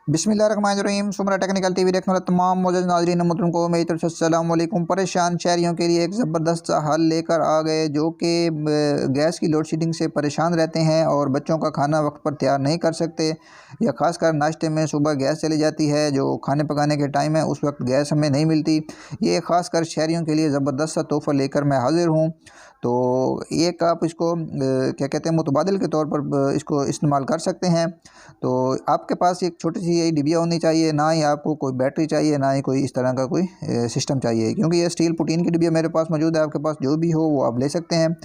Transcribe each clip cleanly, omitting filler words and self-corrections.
बिस्मिल्लाहिर्रहमानिर्रहीम। सुमरा technical TV देखने वाले तमाम मौजूद नाज़रीन मोहतरम को मेरी तरफ से अस्सलाम वालेकुम। परेशान शहरियों के लिए एक ज़बरदस्त सा हल लेकर आ गए, जो कि गैस की लोड शेडिंग से परेशान रहते हैं और बच्चों का खाना वक्त पर तैयार नहीं कर सकते, या ख़ासकर नाश्ते में सुबह गैस चली जाती है, जो खाने पकाने के टाइम है उस वक्त गैस हमें नहीं मिलती। ये ख़ासकर शहरियों के लिए ज़बरदस्त सा तोहफ़ा लेकर मैं हाज़िर हूँ। तो एक आप इसको क्या कहते हैं, मुतबादिल के तौर पर इसको इस्तेमाल कर सकते हैं। तो आपके पास एक छोटी सी यही डिबिया होनी चाहिए, ना ही आपको कोई बैटरी चाहिए, ना ही कोई इस तरह का कोई सिस्टम चाहिए, क्योंकि ये स्टील पुटीन की डिबिया मेरे पास मौजूद है। आपके पास जो भी हो वो आप ले सकते हैं।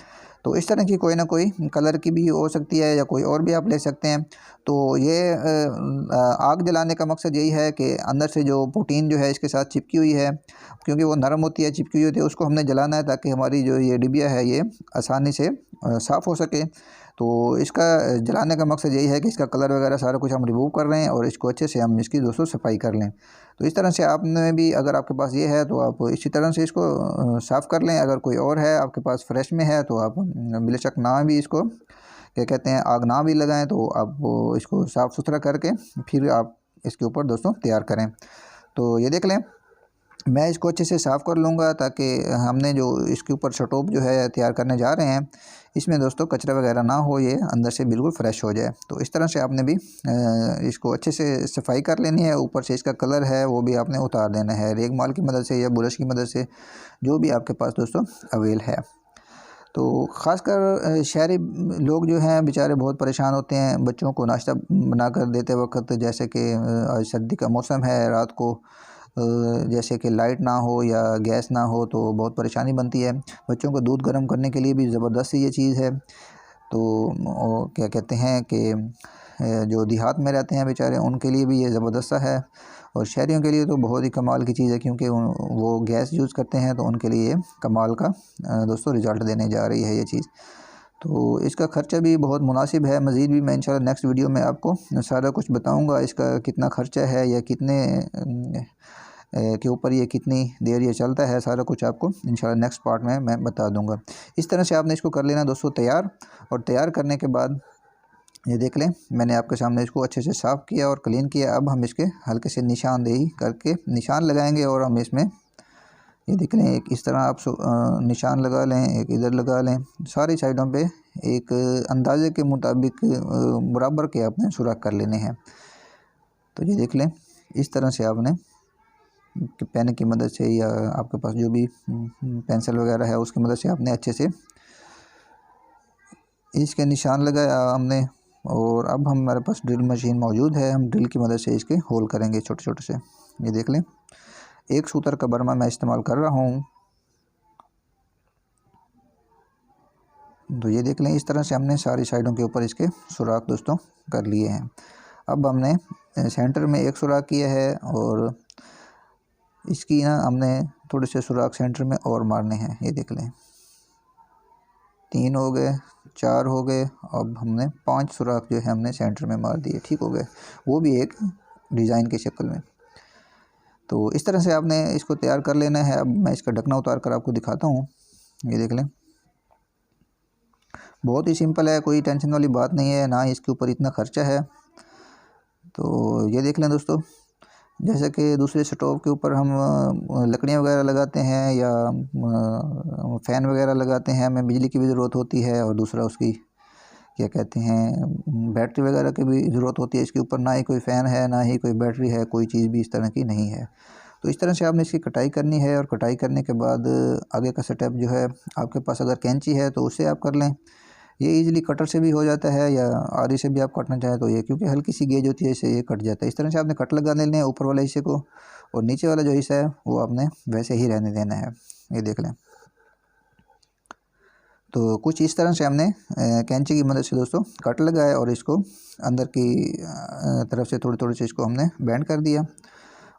तो इस तरह की कोई ना कोई कलर की भी हो सकती है, या कोई और भी आप ले सकते हैं। तो ये आग जलाने का मकसद यही है कि अंदर से जो प्रोटीन जो है इसके साथ चिपकी हुई है, क्योंकि वो नरम होती है, चिपकी हुई होती है, उसको हमने जलाना है ताकि हमारी जो ये डिबिया है ये आसानी से साफ़ हो सके। तो इसका जलाने का मकसद यही है कि इसका कलर वगैरह सारा कुछ हम रिमूव कर रहे हैं और इसको अच्छे से हम इसकी दोस्तों सफाई कर लें। तो इस तरह से आपने भी, अगर आपके पास ये है तो आप इसी तरह से इसको साफ़ कर लें। अगर कोई और है आपके पास फ्रेश में है तो आप बेशक ना भी इसको क्या कहते हैं, आग ना भी लगाएं, तो आप वो इसको साफ़ सुथरा करके फिर आप इसके ऊपर दोस्तों तैयार करें। तो ये देख लें, मैं इसको अच्छे से साफ़ कर लूँगा ताकि हमने जो इसके ऊपर स्टोव जो है तैयार करने जा रहे हैं, इसमें दोस्तों कचरा वगैरह ना हो, ये अंदर से बिल्कुल फ्रेश हो जाए। तो इस तरह से आपने भी इसको अच्छे से सफाई कर लेनी है। ऊपर से इसका कलर है वो भी आपने उतार देना है, रेगमाल की मदद से या बुरश की मदद से, जो भी आपके पास दोस्तों अवेल है। तो ख़ासकर शहरी लोग जो हैं बेचारे बहुत परेशान होते हैं बच्चों को नाश्ता बनाकर देते वक्त। जैसे कि आज सर्दी का मौसम है, रात को जैसे कि लाइट ना हो या गैस ना हो तो बहुत परेशानी बनती है। बच्चों को दूध गर्म करने के लिए भी ज़बरदस्त ये चीज़ है। तो क्या कहते हैं कि जो देहात में रहते हैं बेचारे, उनके लिए भी ये ज़बरदस्त सा है, और शहरियों के लिए तो बहुत ही कमाल की चीज़ है, क्योंकि वो गैस यूज़ करते हैं, तो उनके लिए कमाल का दोस्तों रिज़ल्ट देने जा रही है ये चीज़। तो इसका ख़र्चा भी बहुत मुनासिब है। मज़ीद भी मैं इंशाल्लाह नेक्स्ट वीडियो में आपको सारा कुछ बताऊंगा, इसका कितना ख़र्चा है या कितने के ऊपर ये कितनी देर ये चलता है, सारा कुछ आपको इंशाल्लाह नेक्स्ट पार्ट में मैं बता दूंगा। इस तरह से आपने इसको कर लेना दोस्तों तैयार। और तैयार करने के बाद ये देख लें, मैंने आपके सामने इसको अच्छे से साफ़ किया और क्लीन किया। अब हम इसके हल्के से निशानदेही करके निशान लगाएंगे, और हम इसमें ये देख लें, एक इस तरह आप निशान लगा लें, एक इधर लगा लें, सारी साइडों पे एक अंदाजे के मुताबिक बराबर के आपने सुराख कर लेने हैं। तो ये देख लें, इस तरह से आपने पेन की मदद से या आपके पास जो भी पेंसिल वगैरह है उसकी मदद से आपने अच्छे से इसके निशान लगाया हमने। और अब हमारे पास ड्रिल मशीन मौजूद है, हम ड्रिल की मदद से इसके होल करेंगे छोटे छोटे से। ये देख लें, एक सूतर का बर्मा मैं इस्तेमाल कर रहा हूँ। तो ये देख लें, इस तरह से हमने सारी साइडों के ऊपर इसके सुराख दोस्तों कर लिए हैं। अब हमने सेंटर में एक सुराख किया है, और इसकी ना हमने थोड़े से सुराख सेंटर में और मारने हैं। ये देख लें, 3 हो गए, 4 हो गए, अब हमने 5 सुराख जो है हमने सेंटर में मार दिए। ठीक हो गए, वो भी एक डिज़ाइन की शक्ल में। तो इस तरह से आपने इसको तैयार कर लेना है। अब मैं इसका ढकना उतार कर आपको दिखाता हूँ। ये देख लें, बहुत ही सिंपल है, कोई टेंशन वाली बात नहीं है, ना इसके ऊपर इतना खर्चा है। तो ये देख लें दोस्तों, जैसे कि दूसरे स्टोव के ऊपर हम लकड़ियाँ वगैरह लगाते हैं या फ़ैन वगैरह लगाते हैं, हमें बिजली की भी ज़रूरत होती है, और दूसरा उसकी क्या कहते हैं, बैटरी वगैरह की भी ज़रूरत होती है। इसके ऊपर ना ही कोई फ़ैन है, ना ही कोई बैटरी है, कोई चीज़ भी इस तरह की नहीं है। तो इस तरह से आपने इसकी कटाई करनी है, और कटाई करने के बाद आगे का स्टेप जो है, आपके पास अगर कैंची है तो उससे आप कर लें। ये इजीली कटर से भी हो जाता है, या आरी से भी आप काटना चाहें तो ये, क्योंकि हल्की सी गेज होती है, इससे ये कट जाता है। इस तरह से आपने कट लगा देने हैं ऊपर वाले हिस्से को, और नीचे वाला जो हिस्सा है वो आपने वैसे ही रहने देना है। ये देख लें, तो कुछ इस तरह से हमने कैंची की मदद से दोस्तों कट लगाया, और इसको अंदर की तरफ से थोड़ी थोड़ी से इसको हमने बैंड कर दिया,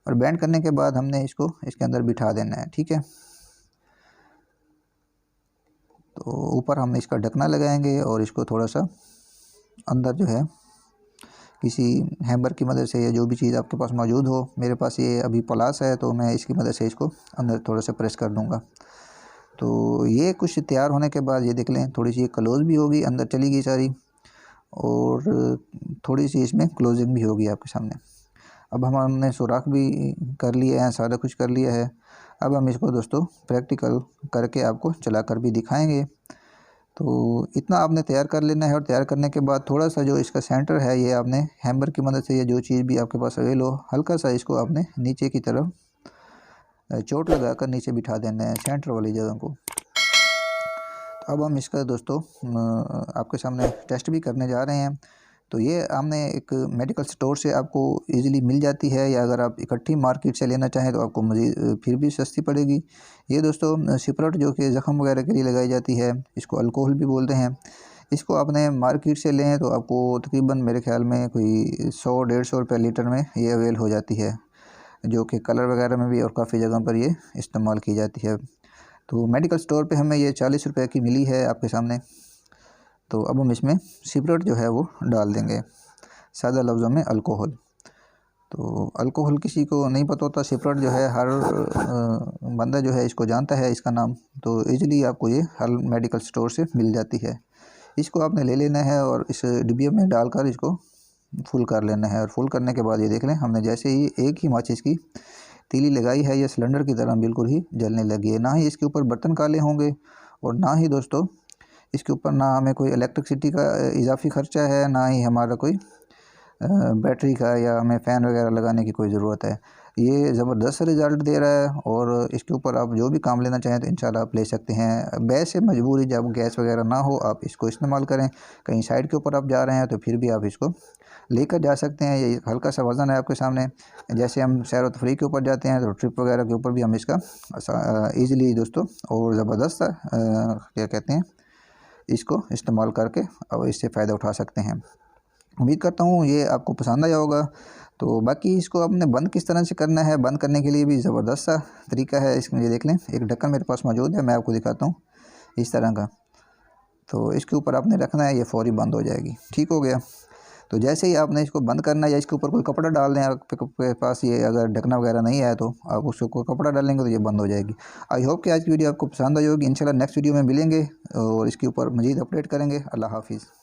और बैंड करने के बाद हमने इसको इसके अंदर बिठा देना है। ठीक है, तो ऊपर हम इसका ढकना लगाएंगे, और इसको थोड़ा सा अंदर जो है किसी हैमर की मदद से, या जो भी चीज़ आपके पास मौजूद हो, मेरे पास ये अभी प्लास है तो मैं इसकी मदद से इसको अंदर थोड़ा सा प्रेस कर दूंगा। तो ये कुछ तैयार होने के बाद ये देख लें, थोड़ी सी क्लोज़ भी होगी, अंदर चली गई सारी, और थोड़ी सी इसमें क्लोजिंग भी होगी आपके सामने। अब हमने सुराख भी कर लिया है, सारा कुछ कर लिया है। अब हम इसको दोस्तों प्रैक्टिकल करके आपको चला कर भी दिखाएंगे। तो इतना आपने तैयार कर लेना है, और तैयार करने के बाद थोड़ा सा जो इसका सेंटर है, ये आपने हैमर की मदद से या जो चीज़ भी आपके पास अवेल हो, हल्का सा इसको आपने नीचे की तरफ चोट लगा कर नीचे बिठा देना है सेंटर वाली जगह को। तो अब हम इसका दोस्तों आपके सामने टेस्ट भी करने जा रहे हैं। तो ये हमने एक मेडिकल स्टोर से आपको इजीली मिल जाती है, या अगर आप इकट्ठी मार्केट से लेना चाहें तो आपको मज़ीद फिर भी सस्ती पड़ेगी। ये दोस्तों सिपरेट जो कि ज़ख़म वगैरह के लिए लगाई जाती है, इसको अल्कोहल भी बोलते हैं। इसको आपने मार्केट से लें तो आपको तकरीबन मेरे ख़्याल में कोई 100-150 रुपये लीटर में ये अवेल हो जाती है, जो कि कलर वगैरह में भी और काफ़ी जगह पर ये इस्तेमाल की जाती है। तो मेडिकल स्टोर पे हमें ये 40 रुपये की मिली है आपके सामने। तो अब हम इसमें सिपरेट जो है वो डाल देंगे, सादा लफ्ज़ों में अल्कोहल। तो अल्कोहल किसी को नहीं पता होता, सिपरेट जो है हर बंदा जो है इसको जानता है इसका नाम। तो इजीली आपको ये हर मेडिकल स्टोर से मिल जाती है। इसको आपने ले लेना है और इस डिब्बे में डालकर इसको फुल कर लेना है। और फुल करने के बाद ये देख लें, हमने जैसे ही एक ही माचिस की तीली लगाई है, ये सिलेंडर की तरह बिल्कुल ही जलने लगी है। ना ही इसके ऊपर बर्तन काले होंगे, और ना ही दोस्तों इसके ऊपर ना हमें कोई इलेक्ट्रिसिटी का इजाफी ख़र्चा है, ना ही हमारा कोई बैटरी का या हमें फ़ैन वगैरह लगाने की कोई ज़रूरत है। ये ज़बरदस्त रिज़ल्ट दे रहा है, और इसके ऊपर आप जो भी काम लेना चाहें तो इंशाल्लाह आप ले सकते हैं। वैसे मजबूरी जब गैस वगैरह ना हो, आप इसको इस्तेमाल करें। कहीं साइड के ऊपर आप जा रहे हैं तो फिर भी आप इसको लेकर जा सकते हैं। ये हल्का सा वज़न है आपके सामने। जैसे हम सैर व तफरीह के ऊपर जाते हैं तो ट्रिप वगैरह के ऊपर भी हम इसका ईज़िली दोस्तों और ज़बरदस्त क्या कहते हैं, इसको इस्तेमाल करके अब इससे फ़ायदा उठा सकते हैं। उम्मीद करता हूँ ये आपको पसंद आया होगा। तो बाकी इसको आपने बंद किस तरह से करना है, बंद करने के लिए भी ज़बरदस्त सा तरीका है। इसमें ये देख लें, एक ढक्कन मेरे पास मौजूद है, मैं आपको दिखाता हूँ इस तरह का। तो इसके ऊपर आपने रखना है, ये फ़ौरी बंद हो जाएगी। ठीक हो गया। तो जैसे ही आपने इसको बंद करना है, या इसके ऊपर कोई कपड़ा डाल दें, आपके पास ये अगर ढकना वगैरह नहीं है तो आप उसके ऊपर कपड़ा डालेंगे तो ये बंद हो जाएगी। आई होप कि आज की वीडियो आपको पसंद आई होगी। इंशाल्लाह नेक्स्ट वीडियो में मिलेंगे और इसके ऊपर मज़ीद अपडेट करेंगे। अल्लाह हाफिज़।